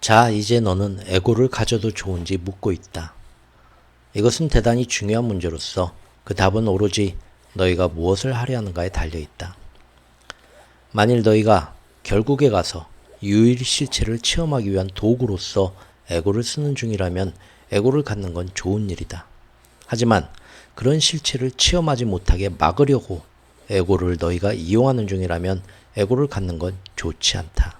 자, 이제 너는 에고를 가져도 좋은지 묻고 있다. 이것은 대단히 중요한 문제로서 그 답은 오로지 너희가 무엇을 하려 하는가에 달려 있다. 만일 너희가 결국에 가서 유일 실체를 체험하기 위한 도구로서 에고를 쓰는 중이라면 에고를 갖는 건 좋은 일이다. 하지만 그런 실체를 체험하지 못하게 막으려고 에고를 너희가 이용하는 중이라면 에고를 갖는 건 좋지 않다.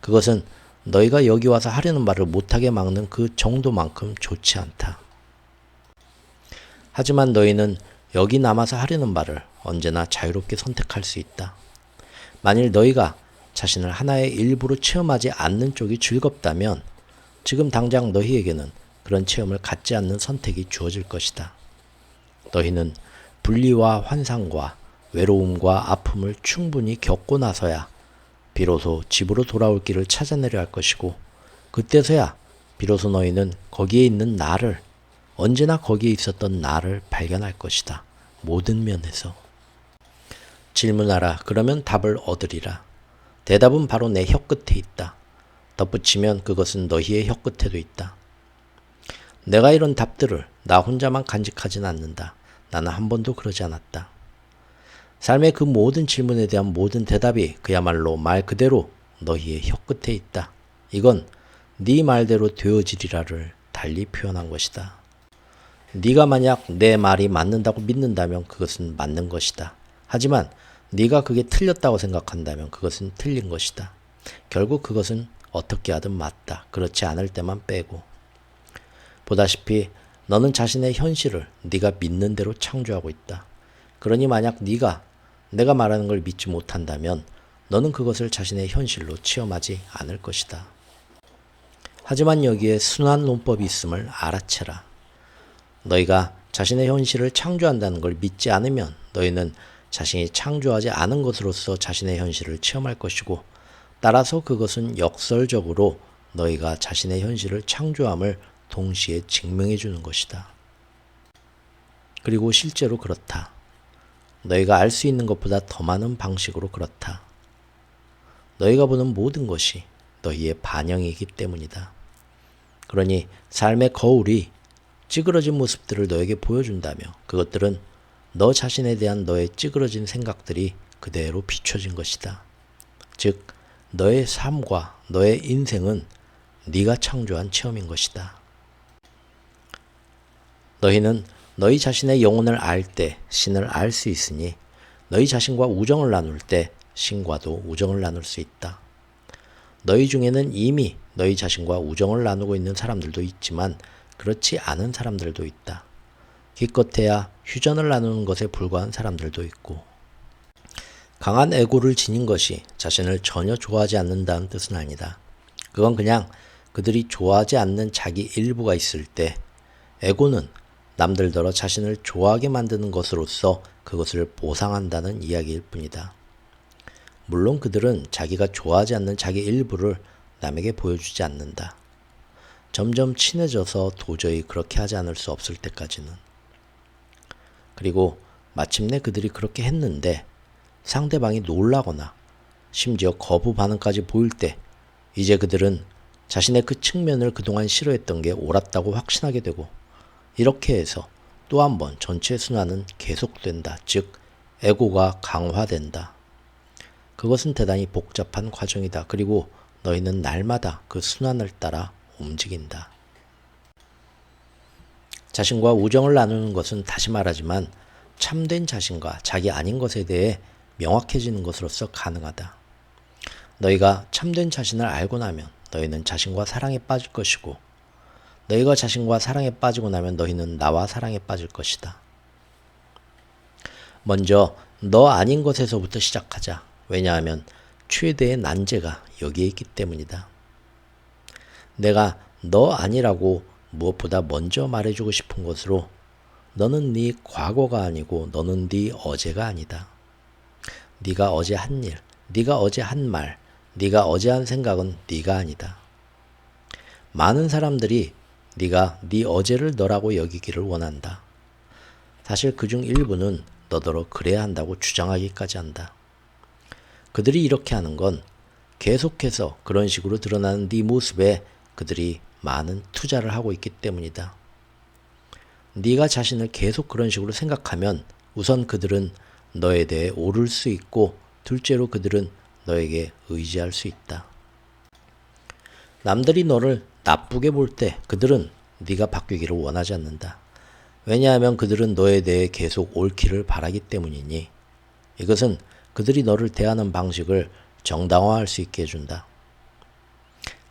그것은 너희가 여기 와서 하려는 말을 못하게 막는 그 정도만큼 좋지 않다. 하지만 너희는 여기 남아서 하려는 말을 언제나 자유롭게 선택할 수 있다. 만일 너희가 자신을 하나의 일부로 체험하지 않는 쪽이 즐겁다면 지금 당장 너희에게는 그런 체험을 갖지 않는 선택이 주어질 것이다. 너희는 분리와 환상과 외로움과 아픔을 충분히 겪고 나서야 비로소 집으로 돌아올 길을 찾아내려 할 것이고 그때서야 비로소 너희는 거기에 있는 나를, 언제나 거기에 있었던 나를 발견할 것이다. 모든 면에서. 질문하라. 그러면 답을 얻으리라. 대답은 바로 내 혀끝에 있다. 덧붙이면 그것은 너희의 혀끝에도 있다. 내가 이런 답들을 나 혼자만 간직하진 않는다. 나는 한 번도 그러지 않았다. 삶의 그 모든 질문에 대한 모든 대답이 그야말로 말 그대로 너희의 혀끝에 있다. 이건 네 말대로 되어지리라를 달리 표현한 것이다. 네가 만약 내 말이 맞는다고 믿는다면 그것은 맞는 것이다. 하지만 네가 그게 틀렸다고 생각한다면 그것은 틀린 것이다. 결국 그것은 어떻게 하든 맞다. 그렇지 않을 때만 빼고. 보다시피 너는 자신의 현실을 네가 믿는 대로 창조하고 있다. 그러니 만약 네가 내가 말하는 걸 믿지 못한다면 너는 그것을 자신의 현실로 체험하지 않을 것이다. 하지만 여기에 순환 논법이 있음을 알아채라. 너희가 자신의 현실을 창조한다는 걸 믿지 않으면 너희는 자신이 창조하지 않은 것으로서 자신의 현실을 체험할 것이고 따라서 그것은 역설적으로 너희가 자신의 현실을 창조함을 동시에 증명해 주는 것이다. 그리고 실제로 그렇다. 너희가 알 수 있는 것보다 더 많은 방식으로 그렇다. 너희가 보는 모든 것이 너희의 반영이기 때문이다. 그러니 삶의 거울이 찌그러진 모습들을 너에게 보여준다며 그것들은 너 자신에 대한 너의 찌그러진 생각들이 그대로 비춰진 것이다. 즉 너의 삶과 너의 인생은 네가 창조한 체험인 것이다. 너희는 너희 자신의 영혼을 알 때 신을 알 수 있으니 너희 자신과 우정을 나눌 때 신과도 우정을 나눌 수 있다. 너희 중에는 이미 너희 자신과 우정을 나누고 있는 사람들도 있지만 그렇지 않은 사람들도 있다. 기껏해야 휴전을 나누는 것에 불과한 사람들도 있고. 강한 에고를 지닌 것이 자신을 전혀 좋아하지 않는다는 뜻은 아니다. 그건 그냥 그들이 좋아하지 않는 자기 일부가 있을 때 에고는 남들더러 자신을 좋아하게 만드는 것으로서 그것을 보상한다는 이야기일 뿐이다. 물론 그들은 자기가 좋아하지 않는 자기 일부를 남에게 보여주지 않는다. 점점 친해져서 도저히 그렇게 하지 않을 수 없을 때까지는. 그리고 마침내 그들이 그렇게 했는데 상대방이 놀라거나 심지어 거부 반응까지 보일 때 이제 그들은 자신의 그 측면을 그동안 싫어했던 게 옳았다고 확신하게 되고 이렇게 해서 또 한 번 전체 순환은 계속된다. 즉 에고가 강화된다. 그것은 대단히 복잡한 과정이다. 그리고 너희는 날마다 그 순환을 따라 움직인다. 자신과 우정을 나누는 것은 다시 말하지만 참된 자신과 자기 아닌 것에 대해 명확해지는 것으로서 가능하다. 너희가 참된 자신을 알고 나면 너희는 자신과 사랑에 빠질 것이고 너희가 자신과 사랑에 빠지고 나면 너희는 나와 사랑에 빠질 것이다. 먼저 너 아닌 것에서부터 시작하자. 왜냐하면 최대의 난제가 여기에 있기 때문이다. 내가 너 아니라고 무엇보다 먼저 말해주고 싶은 것으로 너는 네 과거가 아니고 너는 네 어제가 아니다. 네가 어제 한 일, 네가 어제 한 말, 네가 어제 한 생각은 네가 아니다. 많은 사람들이 네가 네 어제를 너라고 여기기를 원한다. 사실 그중 일부는 너더러 그래야 한다고 주장하기까지 한다. 그들이 이렇게 하는 건 계속해서 그런 식으로 드러나는 네 모습에 그들이 많은 투자를 하고 있기 때문이다. 네가 자신을 계속 그런 식으로 생각하면 우선 그들은 너에 대해 오를 수 있고, 둘째로 그들은 너에게 의지할 수 있다. 남들이 너를 나쁘게 볼 때 그들은 네가 바뀌기를 원하지 않는다. 왜냐하면 그들은 너에 대해 계속 옳기를 바라기 때문이니. 이것은 그들이 너를 대하는 방식을 정당화할 수 있게 해준다.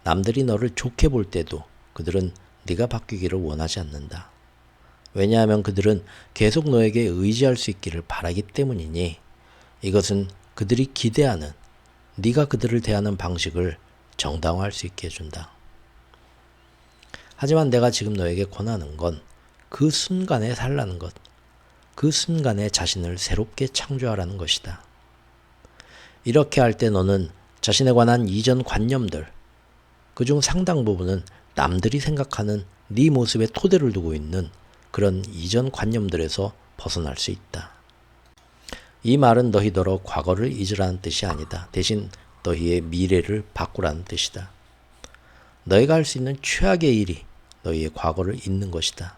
남들이 너를 좋게 볼 때도 그들은 네가 바뀌기를 원하지 않는다. 왜냐하면 그들은 계속 너에게 의지할 수 있기를 바라기 때문이니. 이것은 그들이 기대하는, 네가 그들을 대하는 방식을 정당화할 수 있게 해준다. 하지만 내가 지금 너에게 권하는 건 그 순간에 살라는 것, 그 순간에 자신을 새롭게 창조하라는 것이다. 이렇게 할 때 너는 자신에 관한 이전 관념들, 그중 상당 부분은 남들이 생각하는 네 모습에 토대를 두고 있는 그런 이전 관념들에서 벗어날 수 있다. 이 말은 너희더러 과거를 잊으라는 뜻이 아니다. 대신 너희의 미래를 바꾸라는 뜻이다. 너희가 할 수 있는 최악의 일이 너희의 과거를 잊는 것이다.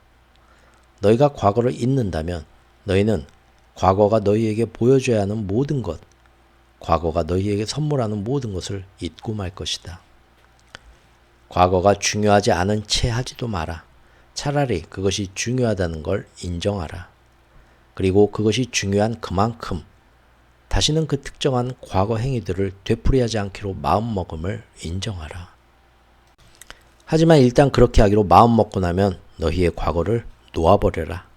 너희가 과거를 잊는다면 너희는 과거가 너희에게 보여줘야 하는 모든 것, 과거가 너희에게 선물하는 모든 것을 잊고 말 것이다. 과거가 중요하지 않은 채 하지도 마라. 차라리 그것이 중요하다는 걸 인정하라. 그리고 그것이 중요한 그만큼 다시는 그 특정한 과거 행위들을 되풀이하지 않기로 마음먹음을 인정하라. 하지만 일단 그렇게 하기로 마음먹고 나면 너희의 과거를 놓아버려라.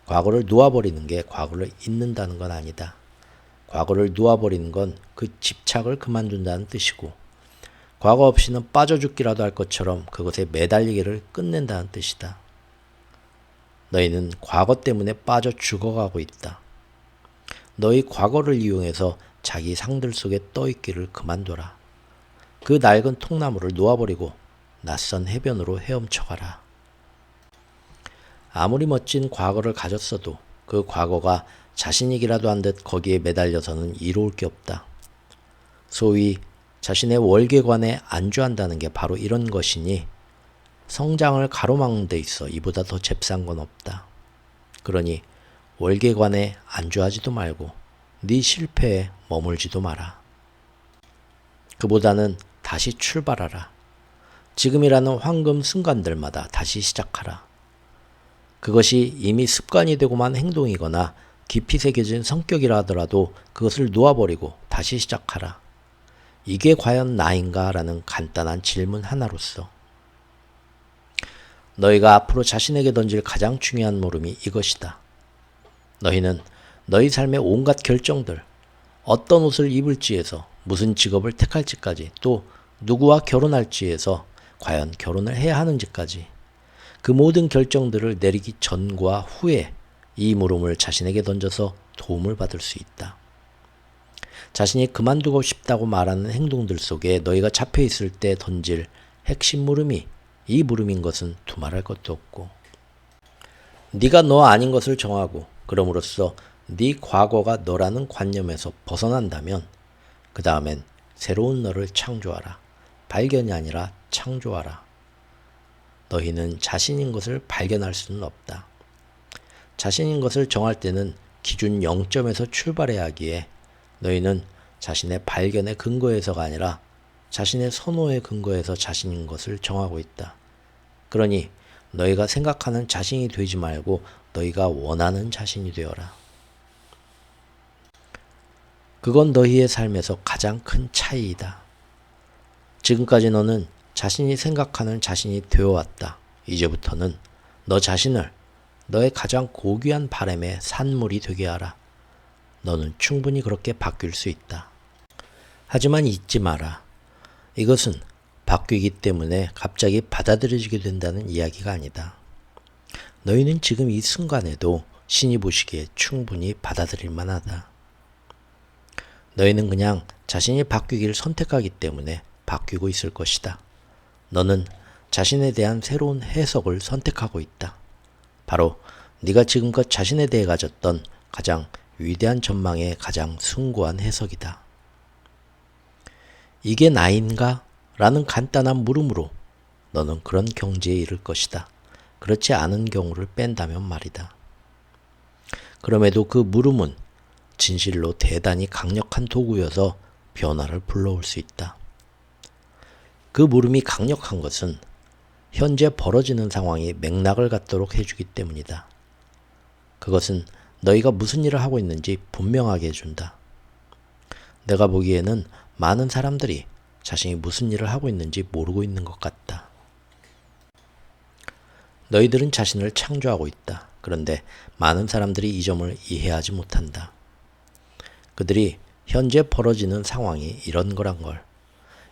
과거를 놓아버리는 게 과거를 잊는다는 건 아니다. 과거를 놓아버리는 건 그 집착을 그만둔다는 뜻이고, 과거 없이는 빠져 죽기라도 할 것처럼 그것에 매달리기를 끝낸다는 뜻이다. 너희는 과거 때문에 빠져 죽어가고 있다. 너희 과거를 이용해서 자기 상들 속에 떠있기를 그만둬라. 그 낡은 통나무를 놓아버리고 낯선 해변으로 헤엄쳐가라. 아무리 멋진 과거를 가졌어도 그 과거가 자신이기라도 한 듯 거기에 매달려서는 이로울 게 없다. 소위 자신의 월계관에 안주한다는 게 바로 이런 것이니, 성장을 가로막는 데 있어 이보다 더 잽싼 건 없다. 그러니 월계관에 안주하지도 말고 네 실패에 머물지도 마라. 그보다는 다시 출발하라. 지금이라는 황금 순간들마다 다시 시작하라. 그것이 이미 습관이 되고만 행동이거나 깊이 새겨진 성격이라 하더라도 그것을 놓아버리고 다시 시작하라. 이게 과연 나인가? 라는 간단한 질문 하나로서 너희가 앞으로 자신에게 던질 가장 중요한 물음이 이것이다. 너희는 너희 삶의 온갖 결정들, 어떤 옷을 입을지에서 무슨 직업을 택할지까지, 또 누구와 결혼할지에서 과연 결혼을 해야 하는지까지, 그 모든 결정들을 내리기 전과 후에 이 물음을 자신에게 던져서 도움을 받을 수 있다. 자신이 그만두고 싶다고 말하는 행동들 속에 너희가 잡혀 있을 때 던질 핵심 물음이 이 물음인 것은 두말할 것도 없고, 네가 너 아닌 것을 정하고 그럼으로써 네 과거가 너라는 관념에서 벗어난다면 그 다음엔 새로운 너를 창조하라. 발견이 아니라 창조하라. 너희는 자신인 것을 발견할 수는 없다. 자신인 것을 정할 때는 기준 0점에서 출발해야 하기에 너희는 자신의 발견의 근거에서가 아니라 자신의 선호의 근거에서 자신인 것을 정하고 있다. 그러니 너희가 생각하는 자신이 되지 말고 너희가 원하는 자신이 되어라. 그건 너희의 삶에서 가장 큰 차이이다. 지금까지 너는 자신이 생각하는 자신이 되어왔다. 이제부터는 너 자신을 너의 가장 고귀한 바람의 산물이 되게 하라. 너는 충분히 그렇게 바뀔 수 있다. 하지만 잊지 마라. 이것은 바뀌기 때문에 갑자기 받아들여지게 된다는 이야기가 아니다. 너희는 지금 이 순간에도 신이 보시기에 충분히 받아들일 만하다. 너희는 그냥 자신이 바뀌기를 선택하기 때문에 바뀌고 있을 것이다. 너는 자신에 대한 새로운 해석을 선택하고 있다. 바로 네가 지금껏 자신에 대해 가졌던 가장 위대한 전망의 가장 숭고한 해석이다. 이게 나인가? 라는 간단한 물음으로 너는 그런 경지에 이를 것이다. 그렇지 않은 경우를 뺀다면 말이다. 그럼에도 그 물음은 진실로 대단히 강력한 도구여서 변화를 불러올 수 있다. 그 물음이 강력한 것은 현재 벌어지는 상황이 맥락을 갖도록 해주기 때문이다. 그것은 너희가 무슨 일을 하고 있는지 분명하게 해준다. 내가 보기에는 많은 사람들이 자신이 무슨 일을 하고 있는지 모르고 있는 것 같다. 너희들은 자신을 창조하고 있다. 그런데 많은 사람들이 이 점을 이해하지 못한다. 그들이 현재 벌어지는 상황이 이런 거란 걸,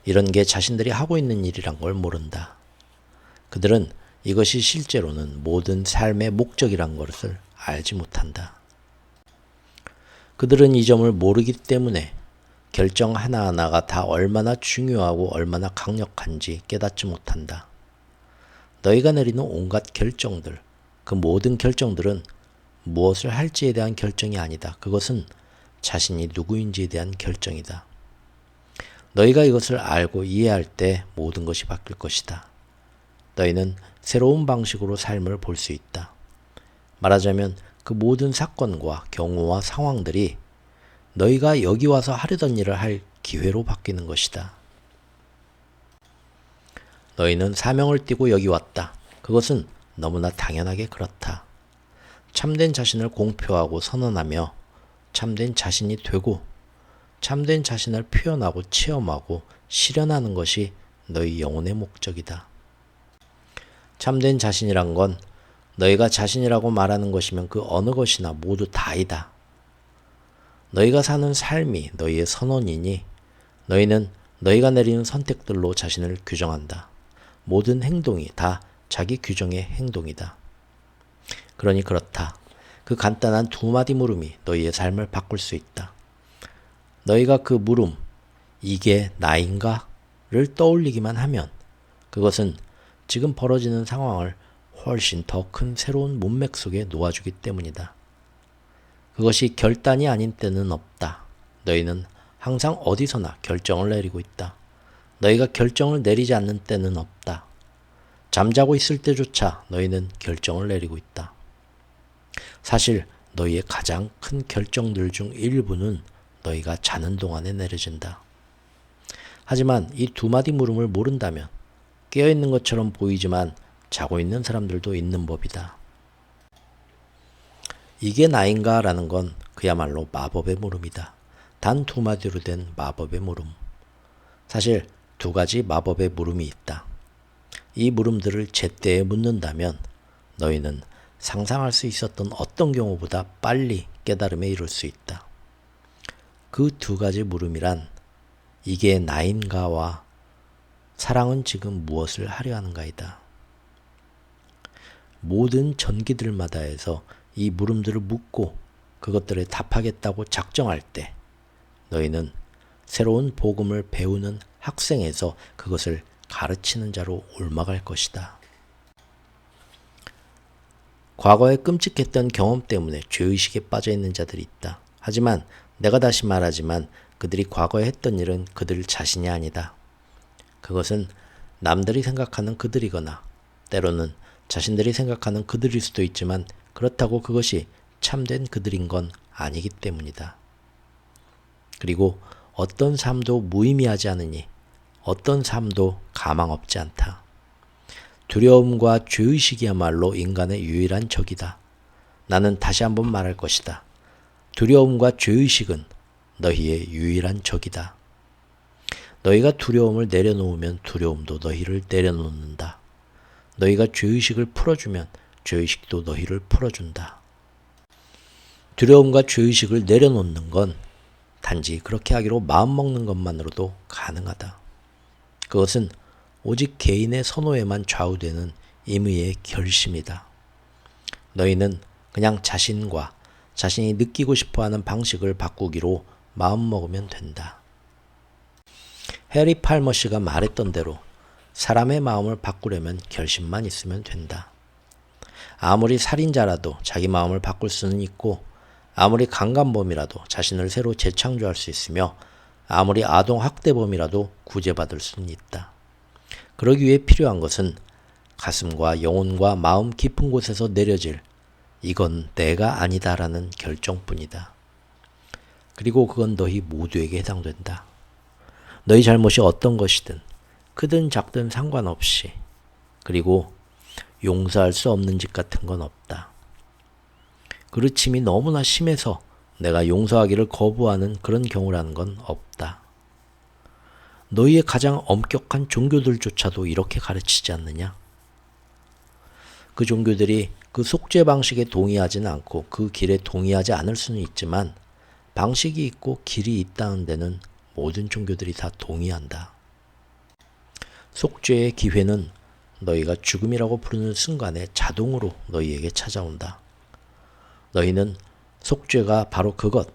이런 게 자신들이 하고 있는 일이란 걸 모른다. 그들은 이것이 실제로는 모든 삶의 목적이란 것을 알지 못한다. 그들은 이 점을 모르기 때문에 결정 하나하나가 다 얼마나 중요하고 얼마나 강력한지 깨닫지 못한다. 너희가 내리는 온갖 결정들, 그 모든 결정들은 무엇을 할지에 대한 결정이 아니다. 그것은 자신이 누구인지에 대한 결정이다. 너희가 이것을 알고 이해할 때 모든 것이 바뀔 것이다. 너희는 새로운 방식으로 삶을 볼 수 있다. 말하자면 그 모든 사건과 경우와 상황들이 너희가 여기 와서 하려던 일을 할 기회로 바뀌는 것이다. 너희는 사명을 띠고 여기 왔다. 그것은 너무나 당연하게 그렇다. 참된 자신을 공표하고 선언하며 참된 자신이 되고 참된 자신을 표현하고 체험하고 실현하는 것이 너희 영혼의 목적이다. 참된 자신이란 건 너희가 자신이라고 말하는 것이면 그 어느 것이나 모두 다이다. 너희가 사는 삶이 너희의 선언이니 너희는 너희가 내리는 선택들로 자신을 규정한다. 모든 행동이 다 자기 규정의 행동이다. 그러니 그렇다. 그 간단한 두 마디 물음이 너희의 삶을 바꿀 수 있다. 너희가 그 물음, 이게 나인가? 를 떠올리기만 하면 그것은 지금 벌어지는 상황을 훨씬 더 큰 새로운 문맥 속에 놓아주기 때문이다. 그것이 결단이 아닌 때는 없다. 너희는 항상 어디서나 결정을 내리고 있다. 너희가 결정을 내리지 않는 때는 없다. 잠자고 있을 때조차 너희는 결정을 내리고 있다. 사실 너희의 가장 큰 결정들 중 일부는 너희가 자는 동안에 내려진다. 하지만 이 두 마디 물음을 모른다면 깨어있는 것처럼 보이지만 자고 있는 사람들도 있는 법이다. 이게 나인가? 라는 건 그야말로 마법의 물음이다. 단 두 마디로 된 마법의 물음. 사실 두 가지 마법의 물음이 있다. 이 물음들을 제때에 묻는다면 너희는 상상할 수 있었던 어떤 경우보다 빨리 깨달음에 이룰 수 있다. 그 두 가지 물음이란 이게 나인가와 사랑은 지금 무엇을 하려 하는가이다. 모든 전기들마다에서 이 물음들을 묻고 그것들에 답하겠다고 작정할 때 너희는 새로운 복음을 배우는 학생에서 그것을 가르치는 자로 옮아갈 것이다. 과거에 끔찍했던 경험 때문에 죄의식에 빠져 있는 자들이 있다. 하지만 내가 다시 말하지만 그들이 과거에 했던 일은 그들 자신이 아니다. 그것은 남들이 생각하는 그들이거나 때로는 자신들이 생각하는 그들일 수도 있지만 그렇다고 그것이 참된 그들인 건 아니기 때문이다. 그리고 어떤 삶도 무의미하지 않으니 어떤 삶도 가망 없지 않다. 두려움과 죄의식이야말로 인간의 유일한 적이다. 나는 다시 한번 말할 것이다. 두려움과 죄의식은 너희의 유일한 적이다. 너희가 두려움을 내려놓으면 두려움도 너희를 내려놓는다. 너희가 죄의식을 풀어주면 죄의식도 너희를 풀어준다. 두려움과 죄의식을 내려놓는 건 단지 그렇게 하기로 마음먹는 것만으로도 가능하다. 그것은 오직 개인의 선호에만 좌우되는 임의의 결심이다. 너희는 그냥 자신과 자신이 느끼고 싶어하는 방식을 바꾸기로 마음먹으면 된다. 해리 팔머 씨가 말했던 대로 사람의 마음을 바꾸려면 결심만 있으면 된다. 아무리 살인자라도 자기 마음을 바꿀 수는 있고 아무리 강간범이라도 자신을 새로 재창조할 수 있으며 아무리 아동 학대범이라도 구제받을 수는 있다. 그러기 위해 필요한 것은 가슴과 영혼과 마음 깊은 곳에서 내려질 이건 내가 아니다라는 결정뿐이다. 그리고 그건 너희 모두에게 해당된다. 너희 잘못이 어떤 것이든 크든 작든 상관없이, 그리고 용서할 수 없는 짓 같은 건 없다. 그르침이 너무나 심해서 내가 용서하기를 거부하는 그런 경우라는 건 없다. 너희의 가장 엄격한 종교들조차도 이렇게 가르치지 않느냐? 그 종교들이 그 속죄 방식에 동의하지는 않고 그 길에 동의하지 않을 수는 있지만 방식이 있고 길이 있다는 데는 모든 종교들이 다 동의한다. 속죄의 기회는 너희가 죽음이라고 부르는 순간에 자동으로 너희에게 찾아온다. 너희는 속죄가 바로 그것,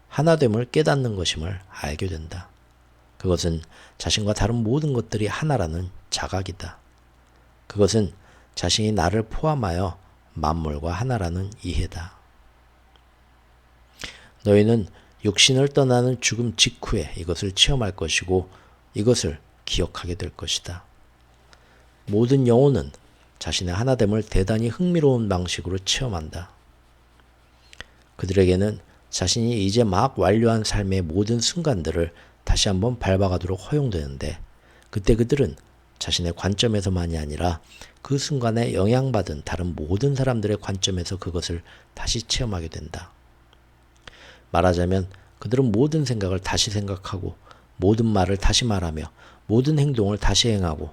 하나됨을 깨닫는 것임을 알게 된다. 그것은 자신과 다른 모든 것들이 하나라는 자각이다. 그것은 자신이 나를 포함하여 만물과 하나라는 이해다. 너희는 육신을 떠나는 죽음 직후에 이것을 체험할 것이고 이것을 기억하게 될 것이다. 모든 영혼은 자신의 하나됨을 대단히 흥미로운 방식으로 체험한다. 그들에게는 자신이 이제 막 완료한 삶의 모든 순간들을 다시 한번 밟아가도록 허용되는데 그때 그들은 자신의 관점에서만이 아니라 그 순간에 영향받은 다른 모든 사람들의 관점에서 그것을 다시 체험하게 된다. 말하자면 그들은 모든 생각을 다시 생각하고 모든 말을 다시 말하며 모든 행동을 다시 행하고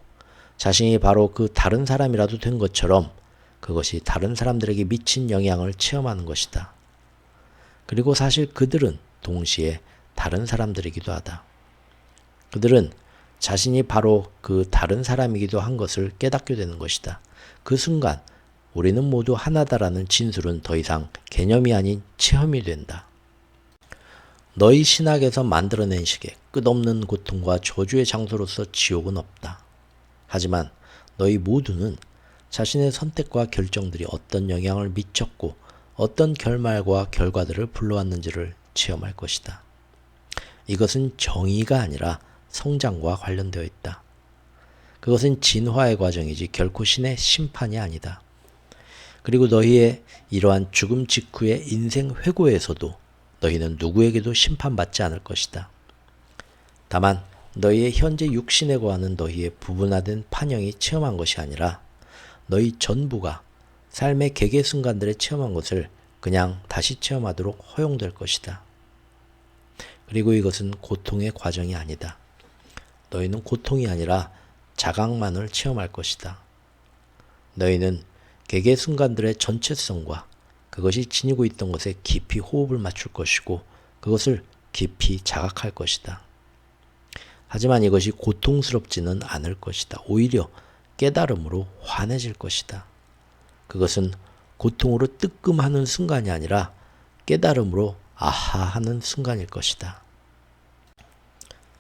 자신이 바로 그 다른 사람이라도 된 것처럼 그것이 다른 사람들에게 미친 영향을 체험하는 것이다. 그리고 사실 그들은 동시에 다른 사람들이기도 하다. 그들은 자신이 바로 그 다른 사람이기도 한 것을 깨닫게 되는 것이다. 그 순간 우리는 모두 하나다라는 진술은 더 이상 개념이 아닌 체험이 된다. 너희 신학에서 만들어낸 식의 끝없는 고통과 저주의 장소로서 지옥은 없다. 하지만 너희 모두는 자신의 선택과 결정들이 어떤 영향을 미쳤고 어떤 결말과 결과들을 불러왔는지를 체험할 것이다. 이것은 정의가 아니라 성장과 관련되어 있다. 그것은 진화의 과정이지 결코 신의 심판이 아니다. 그리고 너희의 이러한 죽음 직후의 인생 회고에서도 너희는 누구에게도 심판받지 않을 것이다. 다만 너희의 현재 육신에 거하는 너희의 부분화된 판형이 체험한 것이 아니라 너희 전부가 삶의 개개 순간들에 체험한 것을 그냥 다시 체험하도록 허용될 것이다. 그리고 이것은 고통의 과정이 아니다. 너희는 고통이 아니라 자각만을 체험할 것이다. 너희는 개개 순간들의 전체성과 그것이 지니고 있던 것에 깊이 호흡을 맞출 것이고 그것을 깊이 자각할 것이다. 하지만 이것이 고통스럽지는 않을 것이다. 오히려 깨달음으로 환해질 것이다. 그것은 고통으로 뜨끔하는 순간이 아니라 깨달음으로 아하하는 순간일 것이다.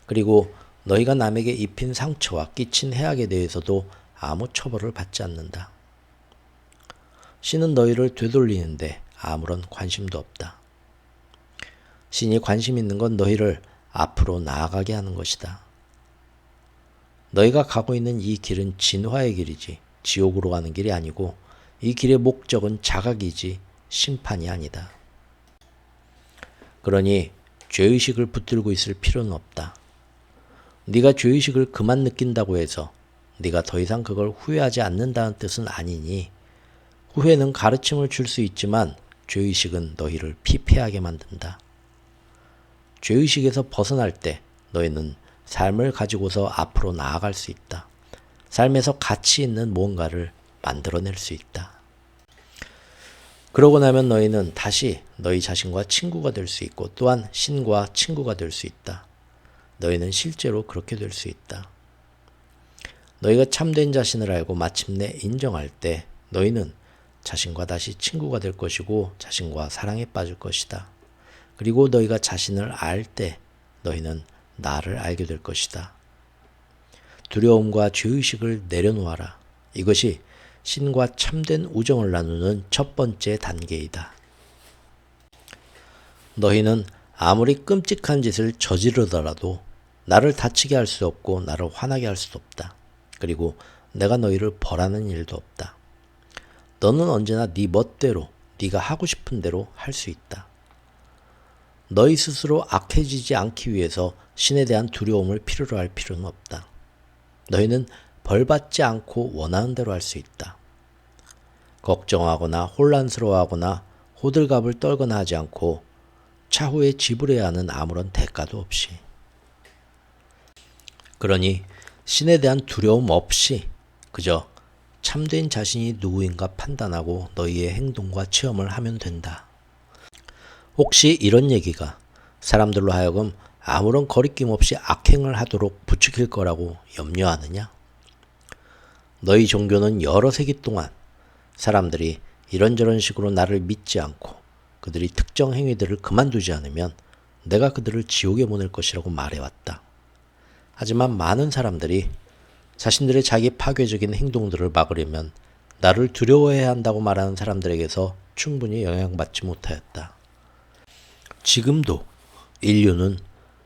그리고 너희가 남에게 입힌 상처와 끼친 해악에 대해서도 아무 처벌을 받지 않는다. 신은 너희를 되돌리는데 아무런 관심도 없다. 신이 관심 있는 건 너희를 앞으로 나아가게 하는 것이다. 너희가 가고 있는 이 길은 진화의 길이지 지옥으로 가는 길이 아니고 이 길의 목적은 자각이지 심판이 아니다. 그러니 죄의식을 붙들고 있을 필요는 없다. 네가 죄의식을 그만 느낀다고 해서 네가 더 이상 그걸 후회하지 않는다는 뜻은 아니니 후회는 가르침을 줄 수 있지만 죄의식은 너희를 피폐하게 만든다. 죄의식에서 벗어날 때 너희는 삶을 가지고서 앞으로 나아갈 수 있다. 삶에서 가치 있는 무언가를 만들어낼 수 있다. 그러고 나면 너희는 다시 너희 자신과 친구가 될 수 있고 또한 신과 친구가 될 수 있다. 너희는 실제로 그렇게 될 수 있다. 너희가 참된 자신을 알고 마침내 인정할 때 너희는 자신과 다시 친구가 될 것이고 자신과 사랑에 빠질 것이다. 그리고 너희가 자신을 알 때 너희는 나를 알게 될 것이다. 두려움과 죄의식을 내려놓아라. 이것이 신과 참된 우정을 나누는 첫 번째 단계이다. 너희는 아무리 끔찍한 짓을 저지르더라도 나를 다치게 할 수 없고 나를 화나게 할 수도 없다. 그리고 내가 너희를 벌하는 일도 없다. 너는 언제나 네 멋대로 네가 하고 싶은 대로 할 수 있다. 너희 스스로 악해지지 않기 위해서 신에 대한 두려움을 필요로 할 필요는 없다. 너희는 벌받지 않고 원하는 대로 할 수 있다. 걱정하거나 혼란스러워하거나 호들갑을 떨거나 하지 않고 차후에 지불해야 하는 아무런 대가도 없이. 그러니 신에 대한 두려움 없이 그저 참된 자신이 누구인가 판단하고 너희의 행동과 체험을 하면 된다. 혹시 이런 얘기가 사람들로 하여금 아무런 거리낌 없이 악행을 하도록 부추길 거라고 염려하느냐? 너희 종교는 여러 세기 동안 사람들이 이런저런 식으로 나를 믿지 않고 그들이 특정 행위들을 그만두지 않으면 내가 그들을 지옥에 보낼 것이라고 말해왔다. 하지만 많은 사람들이 자신들의 자기 파괴적인 행동들을 막으려면 나를 두려워해야 한다고 말하는 사람들에게서 충분히 영향받지 못하였다. 지금도 인류는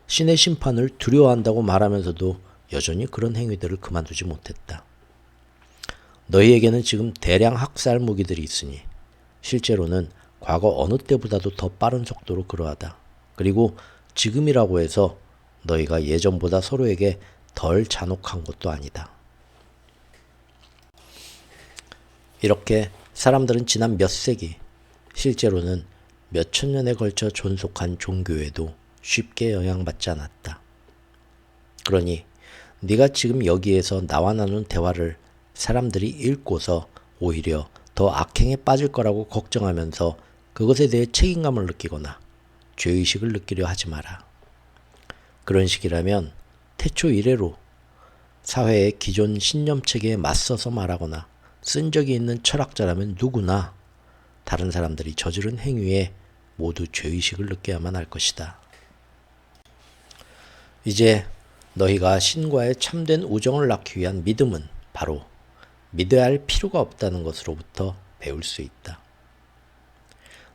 신의 심판을 두려워한다고 말하면서도 여전히 그런 행위들을 그만두지 못했다. 너희에게는 지금 대량 학살 무기들이 있으니 실제로는 과거 어느 때보다도 더 빠른 속도로 그러하다. 그리고 지금이라고 해서 너희가 예전보다 서로에게 덜 잔혹한 것도 아니다. 이렇게 사람들은 지난 몇 세기, 실제로는 몇 천 년에 걸쳐 존속한 종교에도 쉽게 영향받지 않았다. 그러니 네가 지금 여기에서 나와 나눈 대화를 사람들이 읽고서 오히려 더 악행에 빠질 거라고 걱정하면서 그것에 대해 책임감을 느끼거나 죄의식을 느끼려 하지 마라. 그런 식이라면 태초 이래로 사회의 기존 신념체계에 맞서서 말하거나 쓴 적이 있는 철학자라면 누구나 다른 사람들이 저지른 행위에 모두 죄의식을 느껴야만 할 것이다. 이제 너희가 신과의 참된 우정을 낳기 위한 믿음은 바로 믿어야 할 필요가 없다는 것으로부터 배울 수 있다.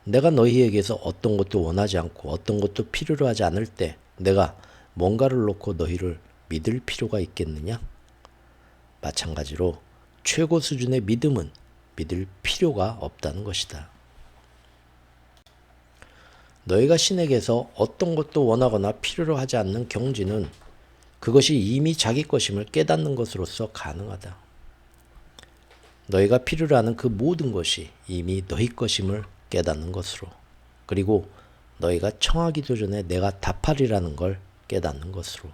내가 너희에게서 어떤 것도 원하지 않고 어떤 것도 필요로 하지 않을 때 내가 뭔가를 놓고 너희를 믿을 필요가 있겠느냐? 마찬가지로 최고 수준의 믿음은 믿을 필요가 없다는 것이다. 너희가 신에게서 어떤 것도 원하거나 필요로 하지 않는 경지는 그것이 이미 자기 것임을 깨닫는 것으로서 가능하다. 너희가 필요로 하는 그 모든 것이 이미 너희 것임을 깨닫는 것으로, 그리고 너희가 청하기도 전에 내가 답하리라는 걸 깨닫는 것으로.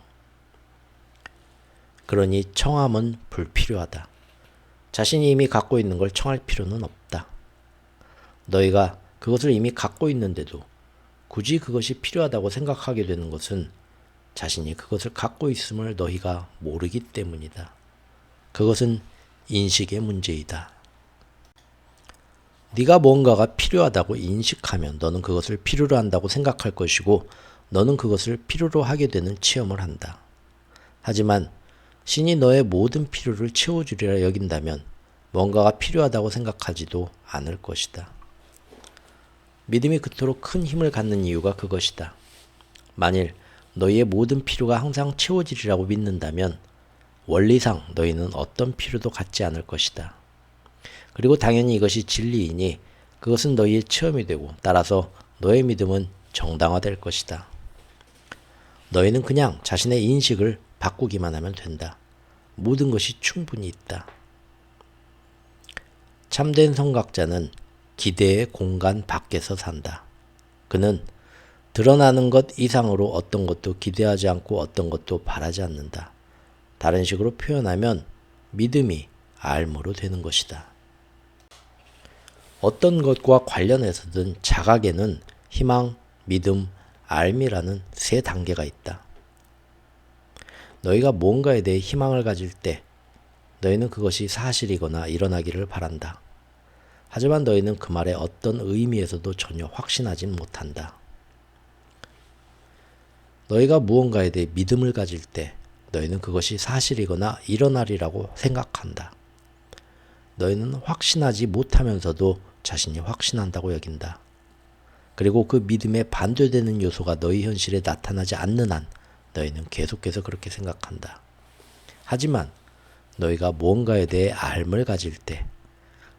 그러니 청함은 불필요하다. 자신이 이미 갖고 있는 걸 청할 필요는 없다. 너희가 그것을 이미 갖고 있는데도 굳이 그것이 필요하다고 생각하게 되는 것은 자신이 그것을 갖고 있음을 너희가 모르기 때문이다. 그것은 인식의 문제이다. 네가 뭔가가 필요하다고 인식하면 너는 그것을 필요로 한다고 생각할 것이고 너는 그것을 필요로 하게 되는 체험을 한다. 하지만 신이 너의 모든 필요를 채워주리라 여긴다면 뭔가가 필요하다고 생각하지도 않을 것이다. 믿음이 그토록 큰 힘을 갖는 이유가 그것이다. 만일 너희의 모든 필요가 항상 채워지리라고 믿는다면 원리상 너희는 어떤 필요도 갖지 않을 것이다. 그리고 당연히 이것이 진리이니 그것은 너희의 체험이 되고 따라서 너의 믿음은 정당화될 것이다. 너희는 그냥 자신의 인식을 바꾸기만 하면 된다. 모든 것이 충분히 있다. 참된 성각자는 기대의 공간 밖에서 산다. 그는 드러나는 것 이상으로 어떤 것도 기대하지 않고 어떤 것도 바라지 않는다. 다른 식으로 표현하면 믿음이 알무로 되는 것이다. 어떤 것과 관련해서든 자각에는 희망, 믿음, 알미라는 세 단계가 있다. 너희가 뭔가에 대해 희망을 가질 때 너희는 그것이 사실이거나 일어나기를 바란다. 하지만 너희는 그 말의 어떤 의미에서도 전혀 확신하진 못한다. 너희가 무언가에 대해 믿음을 가질 때 너희는 그것이 사실이거나 일어나리라고 생각한다. 너희는 확신하지 못하면서도 자신이 확신한다고 여긴다. 그리고 그 믿음에 반대되는 요소가 너희 현실에 나타나지 않는 한 너희는 계속해서 그렇게 생각한다. 하지만 너희가 무언가에 대해 알을 가질 때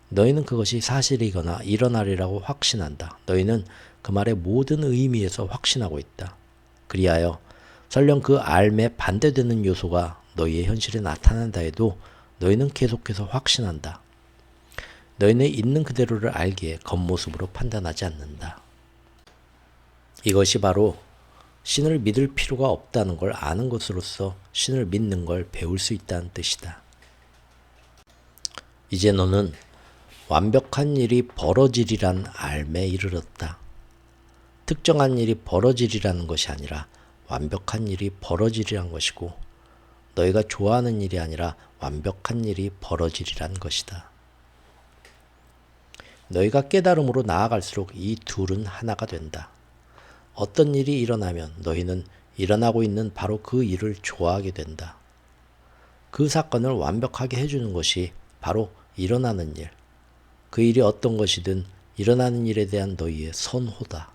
너희는 그것이 사실이거나 일어나리라고 확신한다. 너희는 그 말의 모든 의미에서 확신하고 있다. 그리하여 설령 그 알에 반대되는 요소가 너희의 현실에 나타난다 해도 너희는 계속해서 확신한다. 너희는 있는 그대로를 알기에 겉모습으로 판단하지 않는다. 이것이 바로 신을 믿을 필요가 없다는 걸 아는 것으로서 신을 믿는 걸 배울 수 있다는 뜻이다. 이제 너는 완벽한 일이 벌어지리란 알매 이르렀다. 특정한 일이 벌어지리라는 것이 아니라 완벽한 일이 벌어지리란 것이고 너희가 좋아하는 일이 아니라 완벽한 일이 벌어지리란 것이다. 너희가 깨달음으로 나아갈수록 이 둘은 하나가 된다. 어떤 일이 일어나면 너희는 일어나고 있는 바로 그 일을 좋아하게 된다. 그 사건을 완벽하게 해주는 것이 바로 일어나는 일. 그 일이 어떤 것이든 일어나는 일에 대한 너희의 선호다.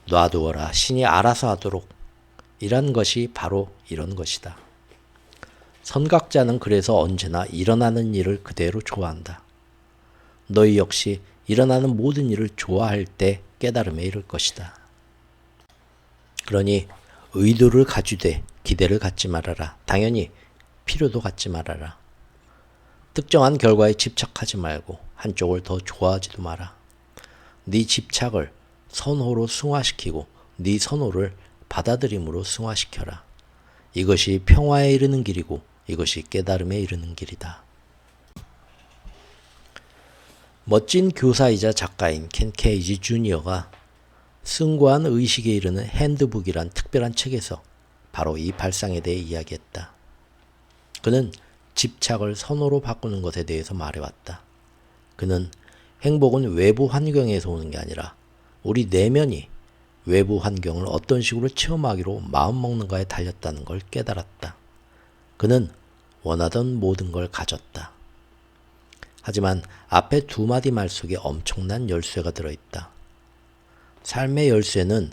놔두어라. 신이 알아서 하도록. 이란 것이 바로 이런 것이다. 선각자는 그래서 언제나 일어나는 일을 그대로 좋아한다. 너희 역시 일어나는 모든 일을 좋아할 때 깨달음에 이를 것이다. 그러니 의도를 가지되 기대를 갖지 말아라. 당연히 필요도 갖지 말아라. 특정한 결과에 집착하지 말고 한쪽을 더 좋아하지도 마라. 네 집착을 선호로 승화시키고 네 선호를 받아들임으로 승화시켜라. 이것이 평화에 이르는 길이고 이것이 깨달음에 이르는 길이다. 멋진 교사이자 작가인 켄 케이지 주니어가 숭고한 의식에 이르는 핸드북이란 특별한 책에서 바로 이 발상에 대해 이야기했다. 그는 집착을 선호로 바꾸는 것에 대해서 말해왔다. 그는 행복은 외부 환경에서 오는 게 아니라 우리 내면이 외부 환경을 어떤 식으로 체험하기로 마음먹는가에 달렸다는 걸 깨달았다. 그는 원하던 모든 걸 가졌다. 하지만 앞에 두 마디 말 속에 엄청난 열쇠가 들어있다. 삶의 열쇠는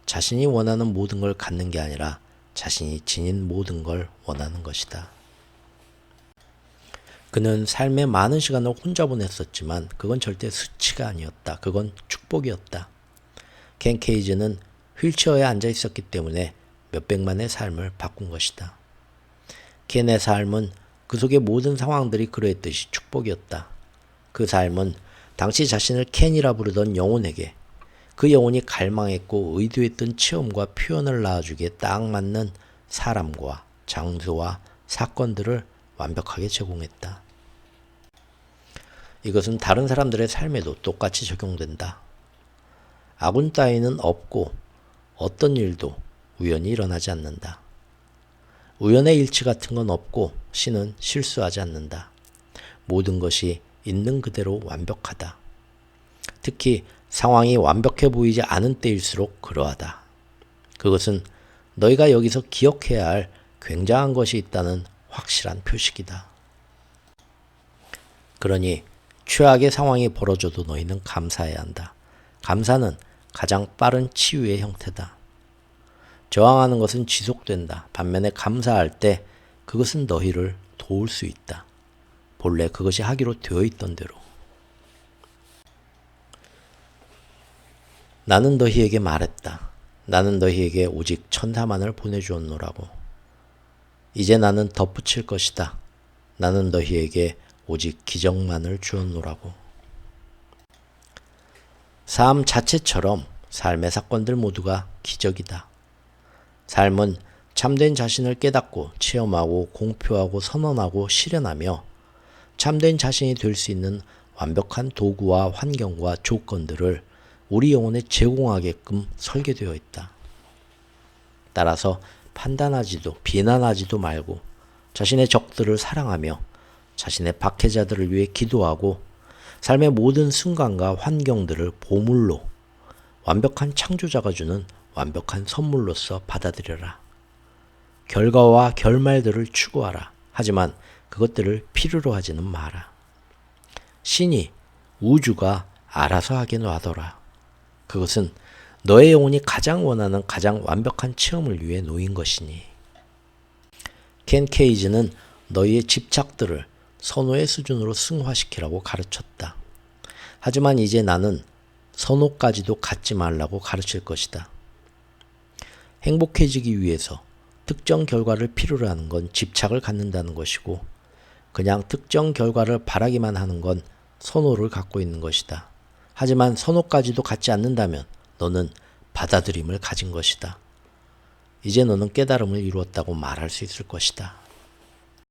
자신이 원하는 모든 걸 갖는 게 아니라 자신이 지닌 모든 걸 원하는 것이다. 그는 삶의 많은 시간을 혼자 보냈었지만 그건 절대 수치가 아니었다. 그건 축복이었다. 켄 케이지는 휠체어에 앉아 있었기 때문에 몇백만의 삶을 바꾼 것이다. 켄의 삶은 그 속의 모든 상황들이 그러했듯이 축복이었다. 그 삶은 당시 자신을 켄이라 부르던 영혼에게 그 영혼이 갈망했고 의도했던 체험과 표현을 낳아주기에 딱 맞는 사람과 장소와 사건들을 완벽하게 제공했다. 이것은 다른 사람들의 삶에도 똑같이 적용된다. 아군 따위는 없고 어떤 일도 우연히 일어나지 않는다. 우연의 일치 같은 건 없고 신은 실수하지 않는다. 모든 것이 있는 그대로 완벽하다. 특히 상황이 완벽해 보이지 않은 때일수록 그러하다. 그것은 너희가 여기서 기억해야 할 굉장한 것이 있다는 확실한 표식이다. 그러니 최악의 상황이 벌어져도 너희는 감사해야 한다. 감사는 가장 빠른 치유의 형태다. 저항하는 것은 지속된다. 반면에 감사할 때 그것은 너희를 도울 수 있다. 본래 그것이 하기로 되어 있던 대로. 나는 너희에게 말했다. 나는 너희에게 오직 천사만을 보내주었노라고. 이제 나는 덧붙일 것이다. 나는 너희에게 오직 기적만을 주었노라고. 삶 자체처럼 삶의 사건들 모두가 기적이다. 삶은 참된 자신을 깨닫고 체험하고 공표하고 선언하고 실현하며 참된 자신이 될 수 있는 완벽한 도구와 환경과 조건들을 우리 영혼에 제공하게끔 설계되어 있다. 따라서 판단하지도 비난하지도 말고 자신의 적들을 사랑하며 자신의 박해자들을 위해 기도하고 삶의 모든 순간과 환경들을 보물로 완벽한 창조자가 주는 완벽한 선물로서 받아들여라. 결과와 결말들을 추구하라. 하지만 그것들을 필요로 하지는 마라. 신이 우주가 알아서 하게 놔둬라. 그것은 너의 영혼이 가장 원하는 가장 완벽한 체험을 위해 놓인 것이니. 켄 케이지는 너희의 집착들을 선호의 수준으로 승화시키라고 가르쳤다. 하지만 이제 나는 선호까지도 갖지 말라고 가르칠 것이다. 행복해지기 위해서 특정 결과를 필요로 하는 건 집착을 갖는다는 것이고, 그냥 특정 결과를 바라기만 하는 건 선호를 갖고 있는 것이다. 하지만 선호까지도 갖지 않는다면 너는 받아들임을 가진 것이다. 이제 너는 깨달음을 이루었다고 말할 수 있을 것이다.